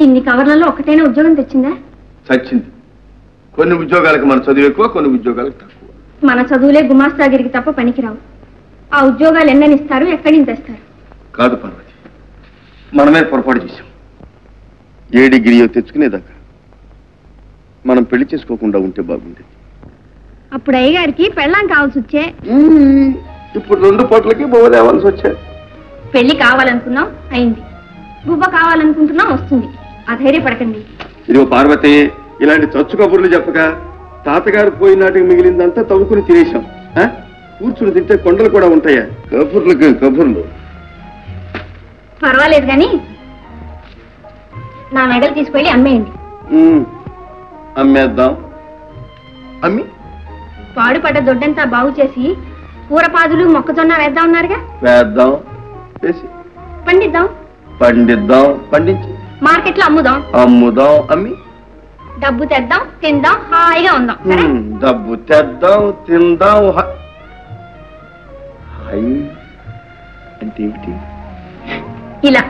ఇన్ని కవర్లలో ఒకటైనా ఉద్యోగం తెచ్చిందా? చచ్చింది. కొన్ని ఉద్యోగాలకు మన చదువు ఎక్కువ, కొన్ని ఉద్యోగాలకు తక్కువ. మన చదువులే గుమాస్తాగిరికి తప్ప పనికిరావు. ఆ ఉద్యోగాలు ఎన్ననిస్తారు, ఎక్కడి నుంచి తెస్తారు? కాదు పార్వతి, మనమే పొరపాటు చేశాం. ఏ డిగ్రీయో తెచ్చుకునేదాకా మనం పెళ్లి చేసుకోకుండా ఉంటే బాగుండేది. అప్పుడు అయ్యగారికి పెళ్ళాం కావాల్సి వచ్చే. ఇప్పుడు 2 పూటలకి బొవ్వ తేవాల్సి వచ్చాయి. పెళ్లి కావాలనుకున్నాం, అయింది. గుబ్బ కావాలనుకుంటున్నాం, వస్తుంది. ఆ ధైర్యపడకండి. ఇదిగో పార్వతి, ఇలాంటి చచ్చు కబుర్లు చెప్పక తాతగారు పోయినాటికి మిగిలిందంతా తవ్వుకుని తినేశాం. కూర్చుని తింటే కొండలు కూడా ఉంటాయా? కబుర్లకి కబుర్లు. పర్వాలేదు కానీ నా మెడలు తీసుకెళ్ళి అమ్మేయండి. అమ్మేద్దాం. అమ్మి పాడుపడ్డ దొడ్డంతా బాగు చేసి కూరపాదులు మొక్కజొన్న వేద్దాం ఉన్నారుగా. వేద్దాం, వేసి పండిద్దాం. పండిద్దాం, పండించి మార్కెట్లో అమ్ముదాం. అమ్ముదాం, అమ్మి డబ్బు తెద్దాం, తిందాం, హాయిగా ఉందాం. డబ్బు తెద్దాం, తిందాం. అంటే ఏమిటి? ఇలా